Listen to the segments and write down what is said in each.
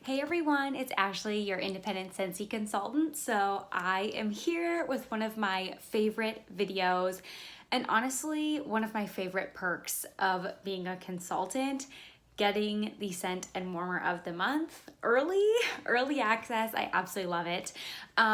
Hey everyone, it's Ashley, your independent Scentsy consultant. So I am here with one of my favorite videos and honestly, one of my favorite perks of being a consultant, getting the scent and warmer of the month early access. I absolutely love it.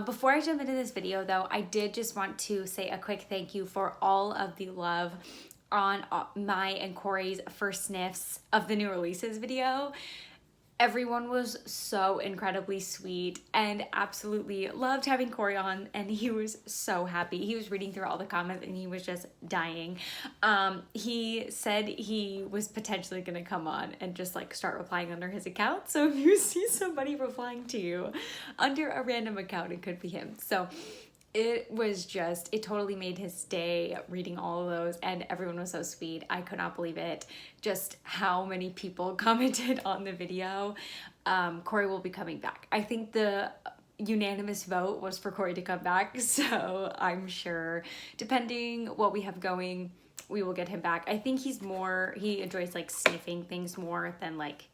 Before I jump into this video though, I did just want to say a quick thank you for all of the love on my and Corey's first sniffs of the new releases video. Everyone was so incredibly sweet and absolutely loved having Corey on, and he was so happy. He was reading through all the comments and he was just dying. He said he was potentially gonna come on and just like start replying under his account. So if you see somebody replying to you under a random account, it could be him. So it totally made his day reading all of those, and everyone was so sweet. I could not believe it, just how many people commented on the video. Corey will be coming back. I think the unanimous vote was for Corey to come back, so I'm sure, depending what we have going, we will get him back. I think he enjoys like sniffing things more than like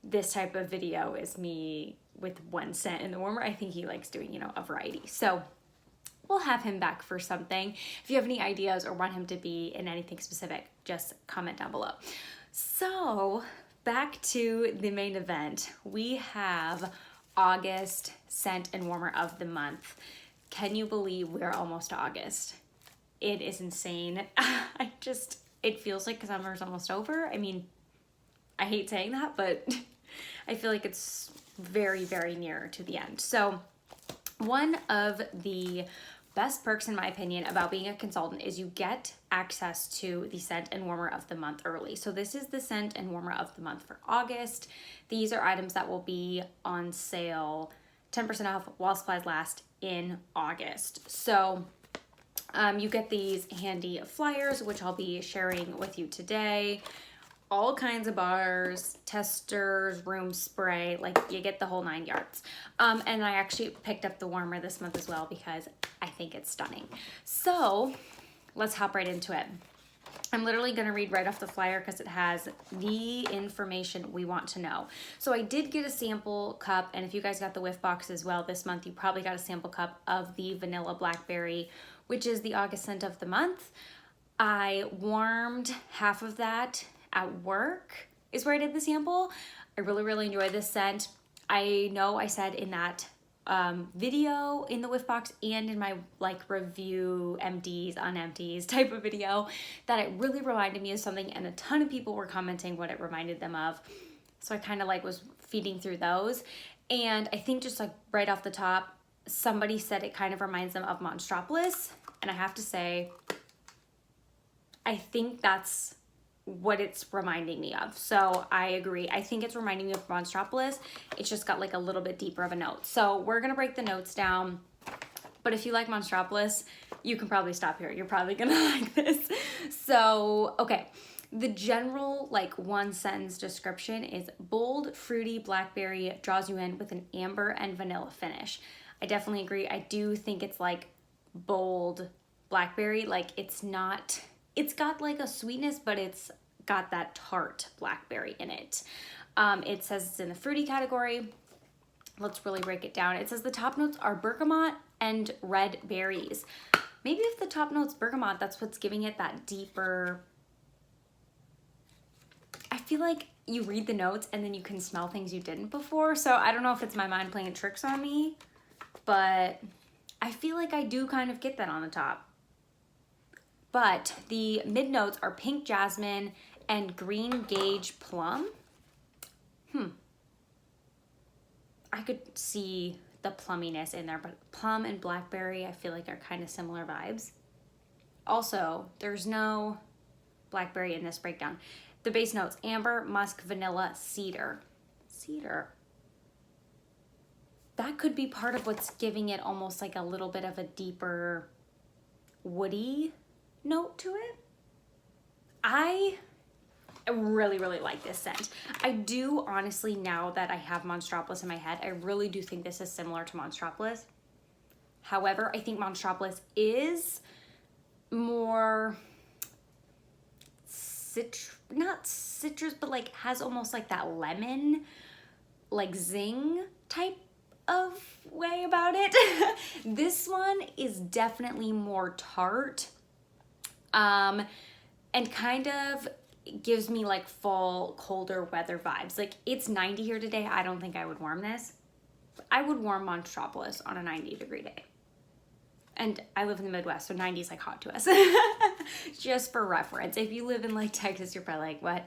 this type of video is me with one scent in the warmer. I think he likes doing, a variety. So we'll have him back for something. If you have any ideas or want him to be in anything specific, just comment down below. So back to the main event. We have August scent and warmer of the month. Can you believe we're almost to August? It is insane. It feels like summer's almost over. I mean, I hate saying that, but I feel like it's very, very near to the end. So one of the best perks, in my opinion, about being a consultant is you get access to the scent and warmer of the month early. So this is the scent and warmer of the month for August. These are items that will be on sale 10% off while supplies last in August. So you get these handy flyers, which I'll be sharing with you today. All kinds of bars, testers, room spray, like you get the whole 9 yards. And I actually picked up the warmer this month as well because I think it's stunning. So let's hop right into it. I'm literally gonna read right off the flyer because it has the information we want to know. So I did get a sample cup, and if you guys got the whiff box as well this month, you probably got a sample cup of the Vanilla Blackberry, which is the August scent of the month. I warmed half of that at work is where I did the sample. I really enjoy this scent. I know I said in that video in the whiff box and in my like review empties on empties type of video that it really reminded me of something, and a ton of people were commenting what it reminded them of. So I kind of like was feeding through those, and I think just like right off the top, somebody said it kind of reminds them of Monstropolis, and I have to say, I think that's what it's reminding me of. So I agree. I think it's reminding me of Monstropolis. It's just got like a little bit deeper of a note. So we're gonna break the notes down. But if you like Monstropolis, you can probably stop here. You're probably gonna like this. So, okay. The general like one sentence description is bold, fruity blackberry draws you in with an amber and vanilla finish. I definitely agree. I do think it's like bold blackberry. Like it's got like a sweetness, but it's got that tart blackberry in it. It says it's in the fruity category. Let's really break it down. It says the top notes are bergamot and red berries. Maybe if the top note's bergamot, that's what's giving it that deeper. I feel like you read the notes and then you can smell things you didn't before. So I don't know if it's my mind playing tricks on me, but I feel like I do kind of get that on the top. But the mid notes are pink jasmine and green gauge plum. I could see the plumminess in there, but plum and blackberry I feel like are kind of similar vibes. Also, there's no blackberry in this breakdown. The base notes, amber, musk, vanilla, cedar. Cedar. That could be part of what's giving it almost like a little bit of a deeper woody note to it. I really like this scent. I do honestly, now that I have Monstropolis in my head, I really do think this is similar to Monstropolis. However, I think Monstropolis is more not citrus, but like has almost like that lemon like zing type of way about it. This one is definitely more tart, and kind of gives me like fall, colder weather vibes. Like it's 90 here today. I don't think I would warm this. I would warm Monstropolis on a 90-degree day. And I live in the Midwest, so 90 is like hot to us. Just for reference. If you live in like Texas, you're probably like, what?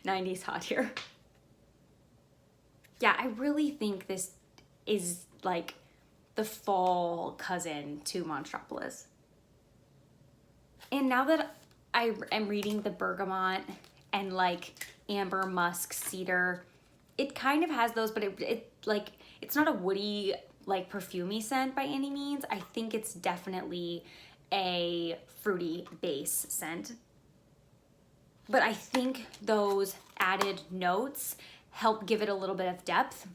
90 is hot here. Yeah, I really think this is like the fall cousin to Monstropolis. And now that I am reading the bergamot and like amber, musk, cedar, it kind of has those, but it like, it's not a woody, like perfumey scent by any means. I think it's definitely a fruity base scent. But I think those added notes help give it a little bit of depth.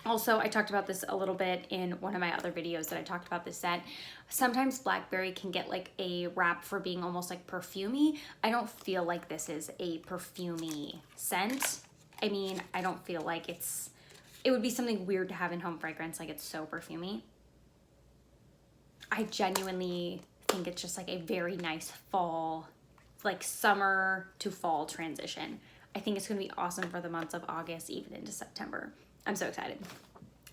Also, I talked about this a little bit in one of my other videos that I talked about this scent. Sometimes blackberry can get like a rap for being almost like perfumey. I don't feel like this is a perfumey scent. I mean, I don't feel like it would be something weird to have in home fragrance, like it's so perfumey. I genuinely think it's just like a very nice fall, like summer to fall transition. I think it's gonna be awesome for the months of August, even into September. I'm so excited.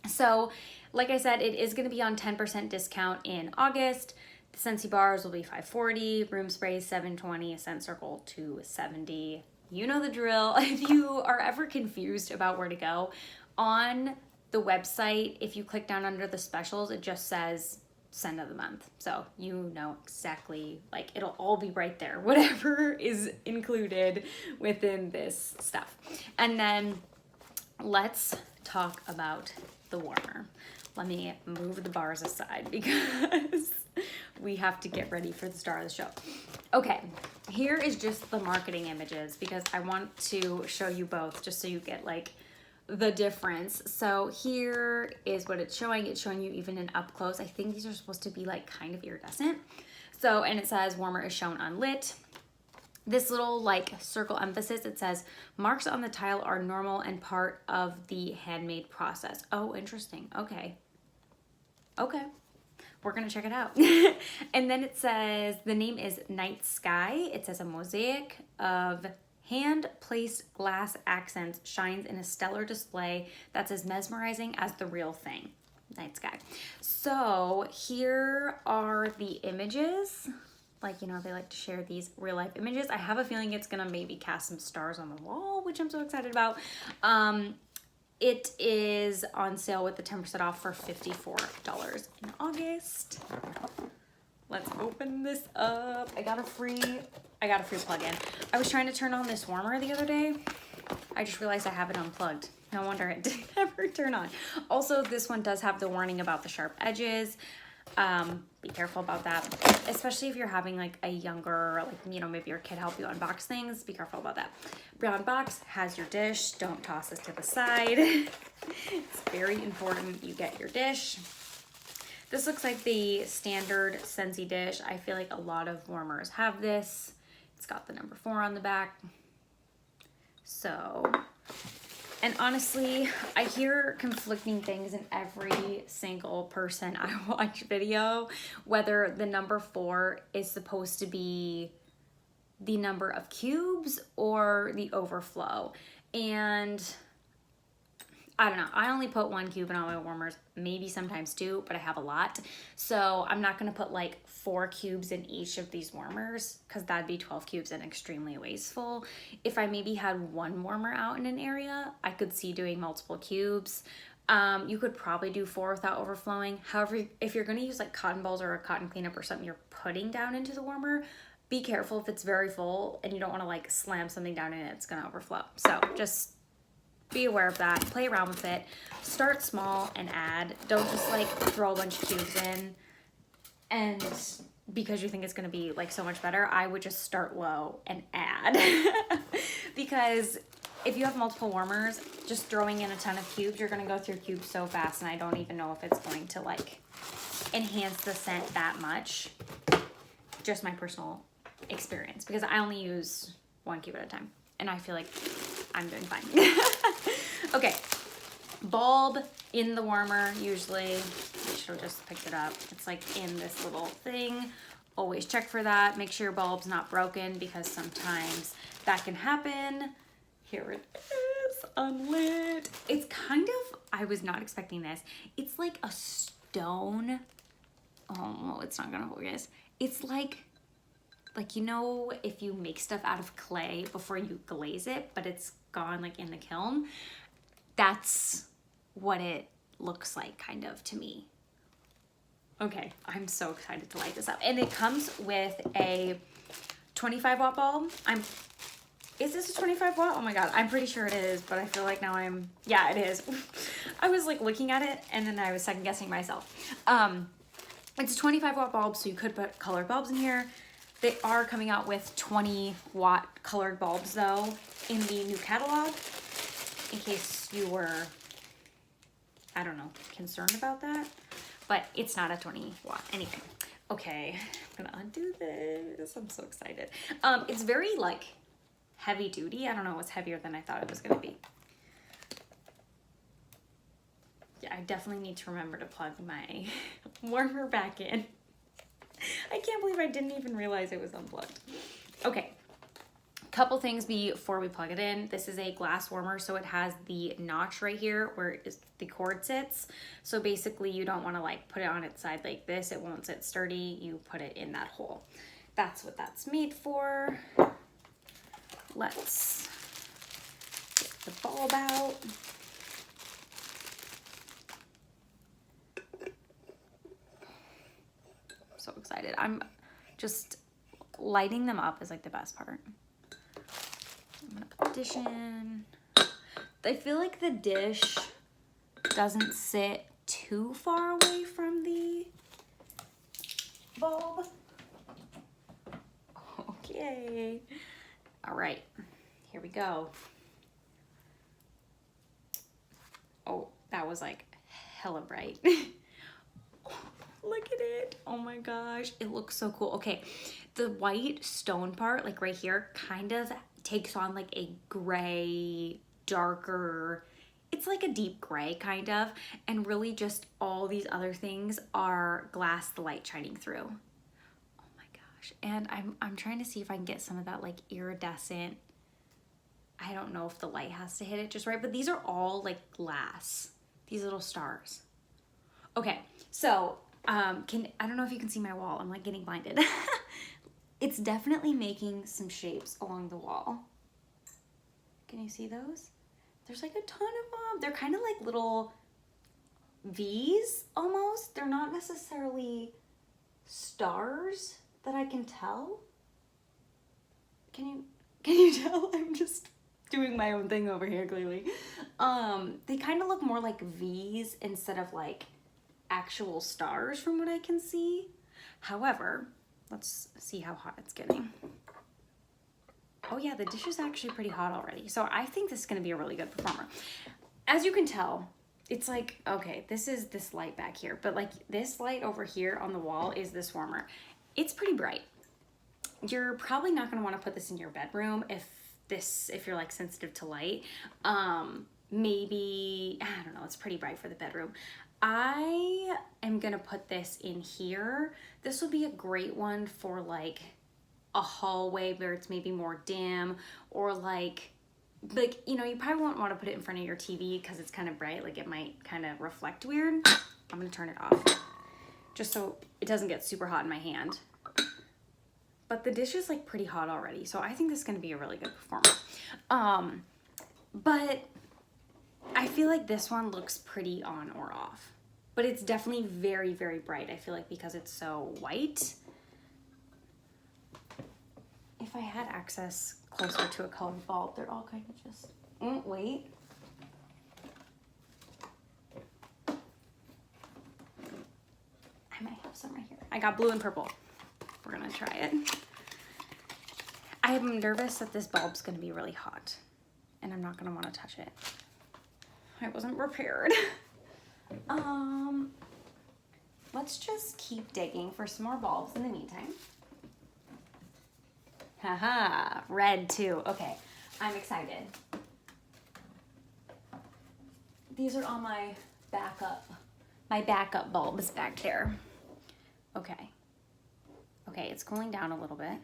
So, like I said, it is gonna be on 10% discount in August. The Scentsy bars will be $5.40, room sprays $7.20, Scent Circle $2.70. You know the drill. If you are ever confused about where to go, on the website, if you click down under the specials, it just says scent of the month. So you know exactly, like it'll all be right there, whatever is included within this stuff. And then let's talk about the warmer. Let me move the bars aside because we have to get ready for the star of the show. Okay, here is just the marketing images because I want to show you both just so you get like the difference. So here is what it's showing. It's showing you even in up close. I think these are supposed to be like kind of iridescent. So, and it says warmer is shown unlit. This little like circle emphasis, it says marks on the tile are normal and part of the handmade process. Oh, interesting. Okay. Okay. We're gonna check it out. And then it says the name is Night Sky. It says a mosaic of hand-placed glass accents shines in a stellar display that's as mesmerizing as the real thing. Night Sky. So here are the images. Like, you know, they like to share these real life images. I have a feeling it's gonna maybe cast some stars on the wall, which I'm so excited about. It is on sale with the 10% off for $54 in August. Let's open this up. I got a free plug-in. I was trying to turn on this warmer the other day. I just realized I have it unplugged. No wonder it didn't ever turn on. Also, this one does have the warning about the sharp edges. Be careful about that, especially if you're having like a younger, like, you know, maybe your kid help you unbox things. Be careful about that. Brown box has your dish. Don't toss this to the side. It's very important you get your dish. This looks like the standard Scentsy dish. I feel like a lot of warmers have this. It's got the number 4 on the back. So, and honestly, I hear conflicting things in every single person I watch video, whether the number 4 is supposed to be the number of cubes or the overflow. And I don't know, I only put 1 cube in all my warmers, maybe sometimes 2, but I have a lot. So I'm not gonna put like 4 cubes in each of these warmers because that'd be 12 cubes and extremely wasteful. If I maybe had 1 warmer out in an area, I could see doing multiple cubes. You could probably do 4 without overflowing. However, if you're gonna use like cotton balls or a cotton cleanup or something you're putting down into the warmer, be careful if it's very full and you don't wanna like slam something down in it, it's gonna overflow. So just be aware of that, play around with it, start small and add. Don't just like throw a bunch of cubes in and because you think it's gonna be like so much better. I would just start low and add because if you have multiple warmers, just throwing in a ton of cubes, you're gonna go through cubes so fast and I don't even know if it's going to like enhance the scent that much. Just my personal experience because I only use 1 cube at a time and I feel like I'm doing fine. Okay, bulb in the warmer usually. I should have just picked it up. It's like in this little thing. Always check for that. Make sure your bulb's not broken because sometimes that can happen. Here it is, unlit. It's kind of, I was not expecting this. It's like a stone. Oh, it's not gonna focus. It's like, you know, if you make stuff out of clay before you glaze it, but it's gone like in the kiln, that's what it looks like kind of to me. Okay, I'm so excited to light this up. And it comes with a 25 watt bulb. Is this a 25 watt? Oh my God, I'm pretty sure it is, but I feel like now yeah, it is. I was like looking at it and then I was second guessing myself. It's a 25 watt bulb, so you could put colored bulbs in here. They are coming out with 20 watt colored bulbs though in the new catalog, in case you were, I don't know, concerned about that, but it's not a 20 watt anything. Okay, I'm gonna undo this. I'm so excited. It's very like heavy duty. I don't know, it's heavier than I thought it was gonna be. Yeah, I definitely need to remember to plug my warmer back in. I can't believe I didn't even realize it was unplugged. Okay, couple things before we plug it in. This is a glass warmer, so it has the notch right here where the cord sits. So basically you don't want to like put it on its side like this. It won't sit sturdy. You put it in that hole. That's what that's made for. Let's get the bulb out. So excited. I'm just lighting them up is like the best part. I'm gonna put the dish in. I feel like the dish doesn't sit too far away from the bulb. Okay. All right, here we go. Oh, that was like hella bright. Look at it. Oh my gosh, it looks so cool. Okay, the white stone part, like right here, kind of takes on like a gray, darker, it's like a deep gray kind of, and really just all these other things are glass, the light shining through. Oh my gosh. And I'm trying to see if I can get some of that like iridescent, I don't know if the light has to hit it just right, but these are all like glass, these little stars. Okay, so I don't know if you can see my wall. I'm like getting blinded. It's definitely making some shapes along the wall. Can you see those? There's like a ton of them. They're kind of like little V's almost. They're not necessarily stars that I can tell. Can you tell? I'm just doing my own thing over here, clearly. They kind of look more like V's instead of like actual stars from what I can see. However, let's see how hot it's getting. Oh yeah, the dish is actually pretty hot already. So I think this is gonna be a really good performer. As you can tell, it's like, okay, this is this light back here, but like this light over here on the wall is this warmer. It's pretty bright. You're probably not gonna wanna put this in your bedroom if you're like sensitive to light. Maybe, I don't know, it's pretty bright for the bedroom. I am gonna put this in here. This would be a great one for like a hallway where it's maybe more dim, or like, you know, you probably won't want to put it in front of your TV because it's kind of bright, like it might kind of reflect weird. I'm gonna turn it off just so it doesn't get super hot in my hand. But the dish is like pretty hot already, so I think this is gonna be a really good performer. But I feel like this one looks pretty on or off, but it's definitely very, very bright. I feel like because it's so white. If I had access closer to a colored bulb, they're all kind of just, wait. I might have some right here. I got blue and purple. We're gonna try it. I am nervous that this bulb's gonna be really hot and I'm not gonna wanna touch it. I wasn't prepared. Let's just keep digging for some more bulbs in the meantime. Haha, red too. Okay, I'm excited. these are on my backup bulbs back there. Okay. Okay, it's cooling down a little bit.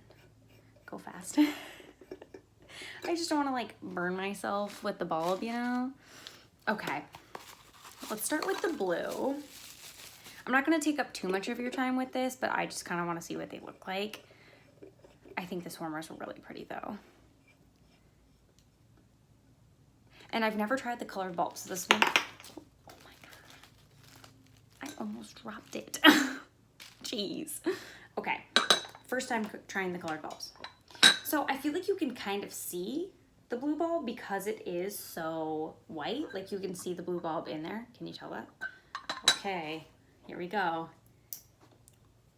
Go fast. I just don't want to like burn myself with the bulb, you know? Okay, let's start with the blue. I'm not gonna take up too much of your time with this, but I just kind of want to see what they look like. I think this warmer's really pretty though. And I've never tried the colored bulbs. So this one, oh my God. I almost dropped it. Jeez. Okay, first time trying the colored bulbs. So I feel like you can kind of see the blue bulb because it is so white. Like you can see the blue bulb in there. Can you tell that? Okay, here we go.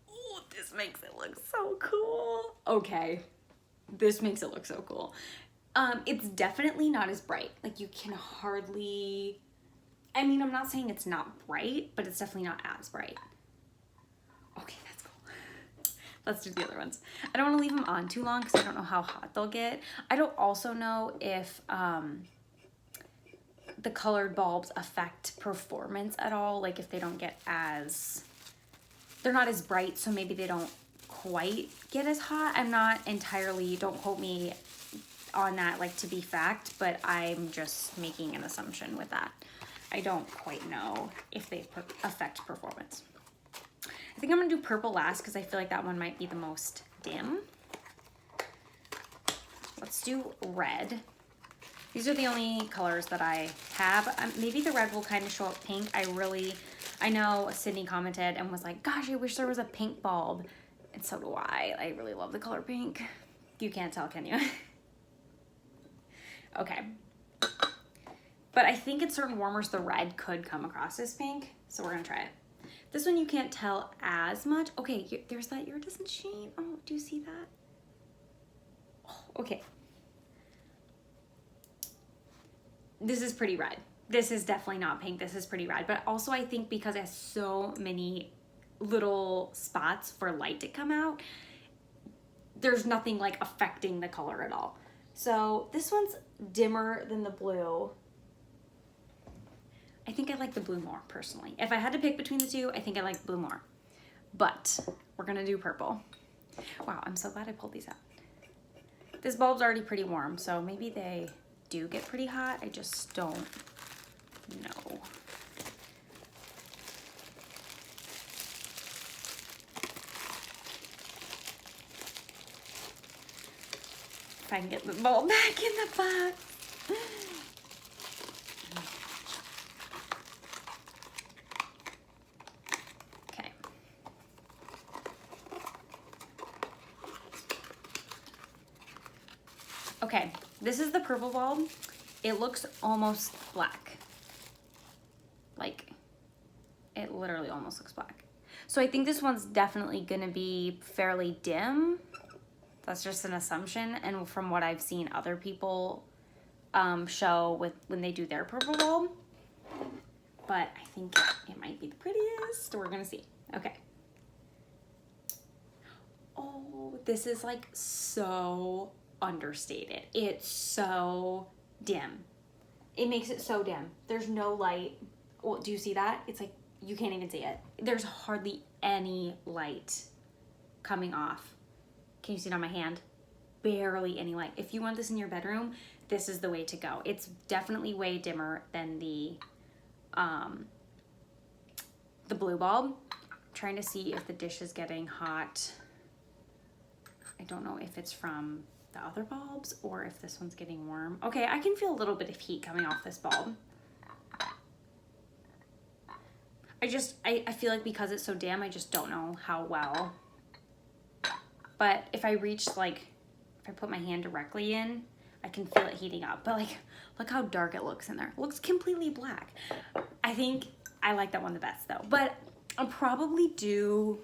Oh, this makes it look so cool. Okay, this makes it look so cool. It's definitely not as bright. Like you can hardly, I mean, I'm not saying it's not bright, but it's definitely not as bright. Okay, that's cool. Let's do the other ones. I don't want to leave them on too long because I don't know how hot they'll get. I don't also know if the colored bulbs affect performance at all. Like if they don't get as, they're not as bright, so maybe they don't quite get as hot. I'm not entirely, don't quote me on that like to be fact, but I'm just making an assumption with that. I don't quite know if they affect performance. I think I'm gonna do purple last because I feel like that one might be the most dim. Let's do red. These are the only colors that I have. Maybe the red will kind of show up pink. I know Sydney commented and was like, gosh, I wish there was a pink bulb. And so do I. I really love the color pink. You can't tell, can you? Okay. But I think in certain warmers, the red could come across as pink. So we're gonna try it. This one you can't tell as much. Okay, there's that iridescent sheen. Oh, do you see that? Oh, okay. This is pretty red. This is definitely not pink. This is pretty red. But also I think because it has so many little spots for light to come out, there's nothing like affecting the color at all. So this one's dimmer than the blue. I think I like the blue more personally. If I had to pick between the two, I think I like blue more. But we're gonna do purple. Wow, I'm so glad I pulled these out. This bulb's already pretty warm, so maybe they do get pretty hot. I just don't know. If I can get the bulb back in the box. Okay. Okay, this is the purple bulb. It looks almost black. Like, it literally almost looks black. So I think this one's definitely gonna be fairly dim. That's just an assumption, and from what I've seen other people show with when they do their purple bulb. But I think it might be the prettiest. We're gonna see. Okay. Oh, this is like so understated. It's so dim. It makes it so dim. There's no light. Well, do you see that? It's like you can't even see it. There's hardly any light coming off. Can you see it on my hand? Barely any light. If you want this in your bedroom, this is the way to go. It's definitely way dimmer than the blue bulb. I'm trying to see if the dish is getting hot. I don't know if it's from the other bulbs or if this one's getting warm. Okay, I can feel a little bit of heat coming off this bulb. I feel like because it's so dim, I just don't know how well. But if I reach, like, if I put my hand directly in, I can feel it heating up. But like, look how dark it looks in there. It looks completely black. I think I like that one the best though. But I'll probably do,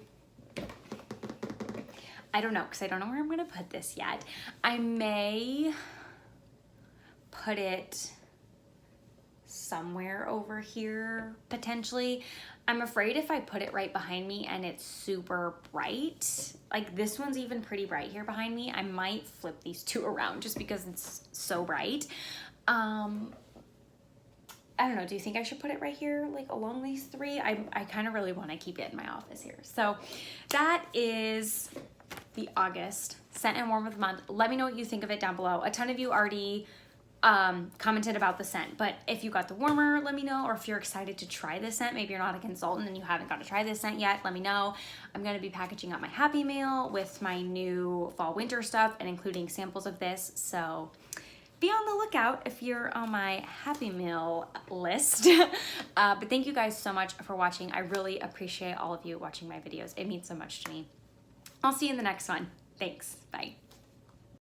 I don't know, because I don't know where I'm gonna put this yet. I may put it somewhere over here, potentially. I'm afraid if I put it right behind me and it's super bright, like this one's even pretty bright here behind me, I might flip these two around just because it's so bright. I don't know, do you think I should put it right here, like along these three? I kind of really want to keep it in my office here. So that is the August Scent and Warm of the Month. Let me know what you think of it down below. A ton of you already commented about the scent, but if you got the warmer, let me know. Or if you're excited to try this scent, maybe you're not a consultant and you haven't got to try this scent yet, let me know. I'm going to be packaging up my Happy Mail with my new fall winter stuff and including samples of this. So be on the lookout if you're on my Happy Meal list. But thank you guys so much for watching. I really appreciate all of you watching my videos. It means so much to me. I'll see you in the next one. Thanks. Bye.